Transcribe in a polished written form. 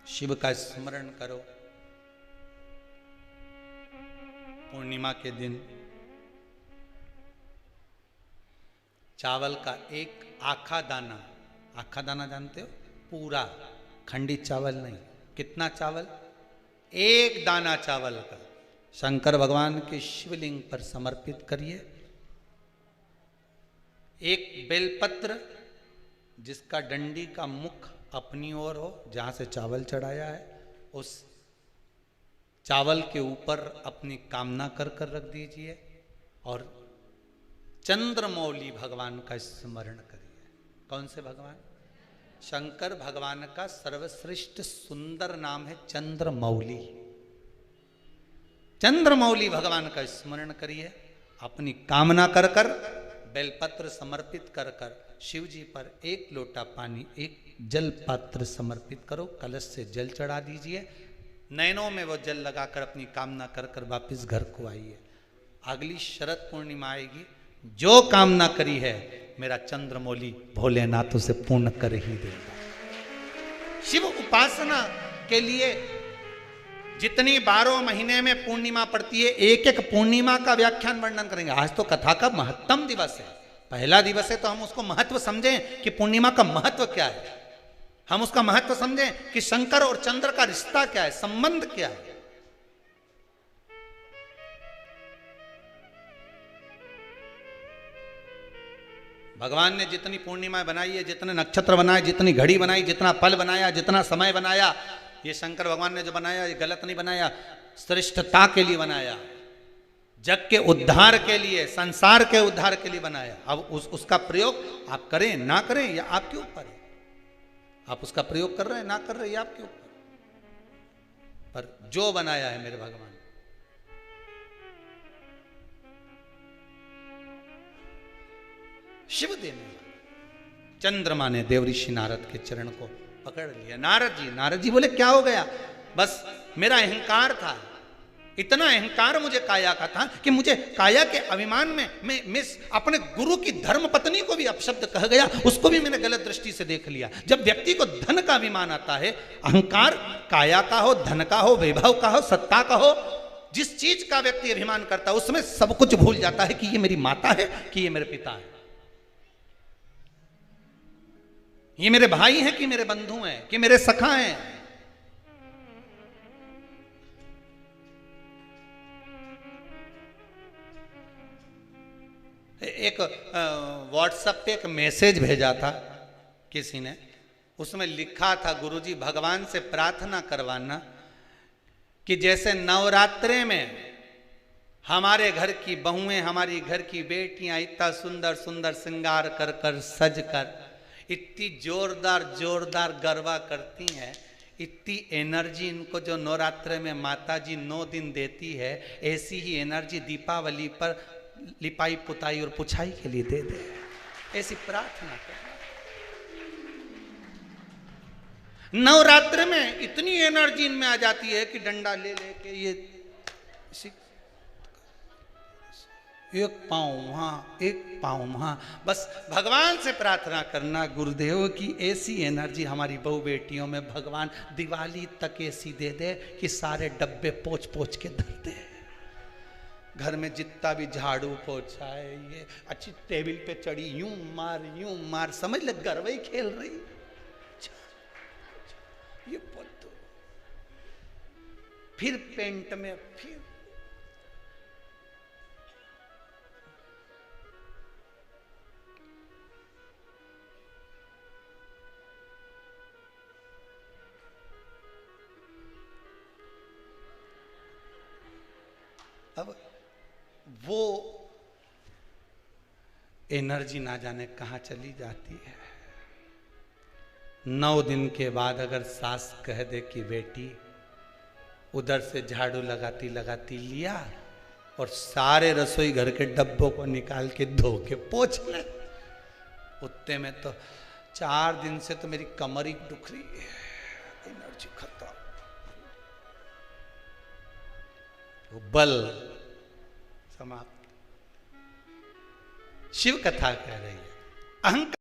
शिव का स्मरण करो। पूर्णिमा के दिन चावल का एक आखा दाना जानते हो, पूरा, खंडित चावल नहीं। कितना चावल? एक दाना चावल का शंकर भगवान के शिवलिंग पर समर्पित करिए। एक बेलपत्र जिसका डंडी का मुख अपनी ओर हो, जहां से चावल चढ़ाया है, उस चावल के ऊपर अपनी कामना कर कर रख दीजिए और चंद्रमौली भगवान का स्मरण करिए। कौन से भगवान? शंकर भगवान का सर्वश्रेष्ठ सुंदर नाम है चंद्रमौली। चंद्रमौली भगवान का स्मरण करिए। अपनी कामना कर कर बेलपत्र समर्पित कर कर शिव जी पर एक लोटा पानी, एक जल पात्र समर्पित करो। कलश से जल चढ़ा दीजिए। नैनों में वो जल लगाकर अपनी कामना कर कर वापिस घर को आइए। अगली शरद पूर्णिमा आएगी, जो कामना करी है मेरा चंद्रमौली भोलेनाथ उसे पूर्ण कर ही देगा। शिव उपासना के लिए जितनी 12 महीने में पूर्णिमा पड़ती है, एक एक पूर्णिमा का व्याख्यान वर्णन करेंगे। आज तो कथा का महत्तम दिवस है, पहला दिवस है, तो हम उसको महत्व समझें कि पूर्णिमा का महत्व क्या है। हम उसका महत्व समझें कि शंकर और चंद्र का रिश्ता क्या है, संबंध क्या है। भगवान ने जितनी पूर्णिमा बनाई है, जितने नक्षत्र बनाए, जितनी घड़ी बनाई, जितना पल बनाया, जितना समय बनाया, ये शंकर भगवान ने जो बनाया ये गलत नहीं बनाया, श्रेष्ठता के लिए बनाया, जग के उद्धार के लिए, संसार के उद्धार के लिए बनाया। अब उसका प्रयोग आप करें ना करें या आपके ऊपर है। आप उसका प्रयोग कर रहे हैं ना कर रहे हैं, ये आपके ऊपर। पर जो बनाया है मेरे भगवान, शिव देने वाला। चंद्रमा ने देवऋषि नारद के चरण को पकड़ लिया। नारद जी बोले क्या हो गया? बस मेरा अहंकार था, इतना अहंकार मुझे काया का था कि मुझे काया के अभिमान में मैं अपने गुरु की धर्म पत्नी को भी अपशब्द कह गया, उसको भी मैंने गलत दृष्टि से देख लिया। जब व्यक्ति को धन का अभिमान आता है, अहंकार काया का हो, धन का हो, वैभव का हो, सत्ता का हो, जिस चीज का व्यक्ति अभिमान करता है उसमें सब कुछ भूल जाता है कि ये मेरी माता है, कि ये मेरे पिता है, ये मेरे भाई हैं कि मेरे बंधु हैं, कि मेरे सखा हैं। एक व्हाट्सएप पे एक मैसेज भेजा था किसी ने, उसमें लिखा था गुरुजी भगवान से प्रार्थना करवाना कि जैसे नवरात्रे में हमारे घर की बहुएं, हमारी घर की बेटियां इतना सुंदर सुंदर श्रृंगार कर कर सज कर इतनी जोरदार जोरदार गरबा करती हैं, इतनी एनर्जी इनको जो नवरात्रे में माता जी 9 दिन देती है, ऐसी ही एनर्जी दीपावली पर लिपाई पुताई और पुछाई के लिए दे दे। ऐसी प्रार्थना कर। नवरात्र में इतनी एनर्जी इनमें आ जाती है कि डंडा ले लेके ये एक पाँव वहां, एक पाँव वहां। बस भगवान से प्रार्थना करना गुरुदेव की ऐसी एनर्जी हमारी बहू बेटियों में भगवान दिवाली तक ऐसी दे दे कि सारे डब्बे पोंछ पोंछ के धर दे। घर में जितना भी झाड़ू पोछा है, ये अच्छी टेबल पे चढ़ी यूं मार, समझ ले गरबा ही खेल रही। ये पत्तो फिर पेंट में, फिर अब वो एनर्जी ना जाने कहां चली जाती है। 9 दिन के बाद अगर सास कह दे कि बेटी, उधर से झाड़ू लगाती लगाती लिया और सारे रसोई घर के डब्बों को निकाल के धो के पोंछ ले, उतने में तो 4 दिन से तो मेरी कमर ही दुख रही है, एनर्जी खत्म। बल समाप्त। शिव कथा कह रही है अहंकार